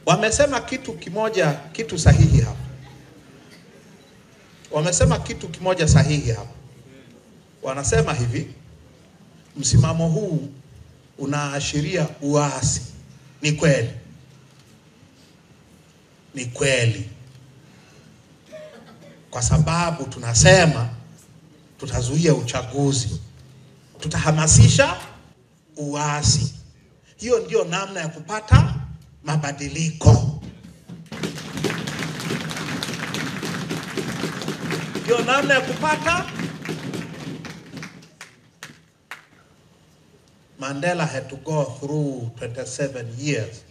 Wamesema kitu kimoja, kitu sahihi hapa. Wamesema kitu kimoja sahihi hapa. Wanasema hivi, msimamo huu unaashiria uasi. Ni kweli. Ni kweli. Kwa sababu tunasema tutazuia uchaguzi. Tutahamasisha uasi. Hiyo ndio namna ya kupata mabadiliko. Ndio namna ya kupata. Mandela had to go through 27 years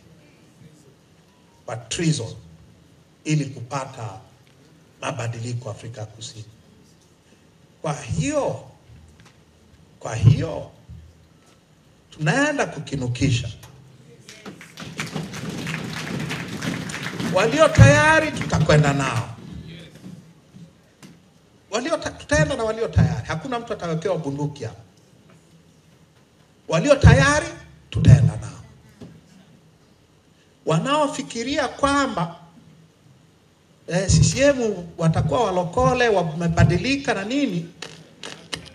but treason ili kupata mabadiliko Afrika Kusini. Kwa hiyo tunaenda kukinukisha. Walio tayari tutakwenda nao. Tutaenda na walio tayari. Hakuna mtu atawekewa bunduki hapa. Walio tayari tutaenda nao. Wanaofikiria kwamba CCM watakuwa walokole, wamebadilika na nini,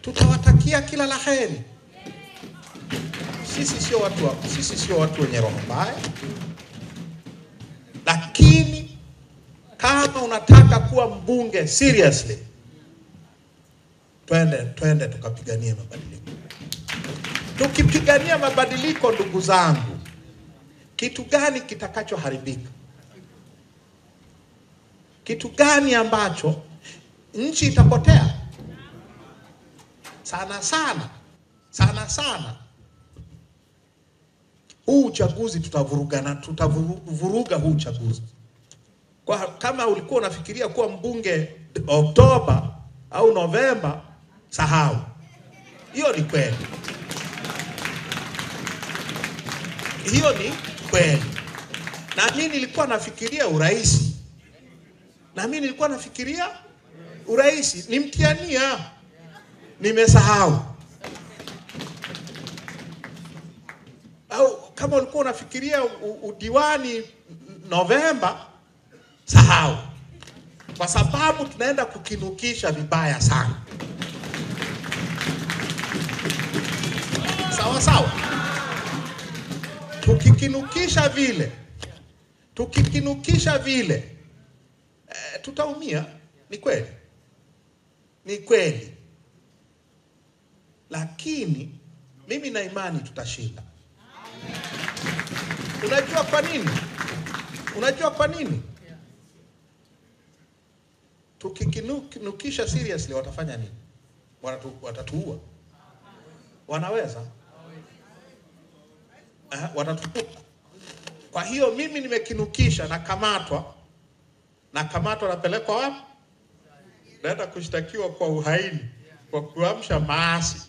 tutawatakia kila laheri. Sisi sio watu wenye roho mbaya. Lakini kama unataka kuwa mbunge seriously, twende tukapigania mabadiliko. Tukipigania mabadiliko, ndugu zangu, kitu gani kitakachoharibika? Kitu gani ambacho nchi itapotea? Sana. Huu uchaguzi tutavuruga huu uchaguzi. Kama ulikuwa unafikiria kuwa mbunge Oktoba au Novemba, sahau. Hiyo ni kweli. Hiyo ni kweli. Na mimi nilikuwa nafikiria uraisi. Nimtiania. Nimesahau. Au kama ulikuwa unafikiria udiwani Novemba, sahau. Kwa sababu tunaenda kukinukisha vibaya sana. Sawa. Tukikinukisha vile, tutaumia. Ni kweli. Lakini mimi na imani tutashinda. Unajua kwa nini? Tukikinukisha seriously, watafanya nini? Watatuua. Wanaweza? Watatuua. Kwa hiyo mimi nimekinukisha, nakamatwa, napelekwa wapi? Naenda kushtakiwa kwa uhaini, kwa kuamsha maasi.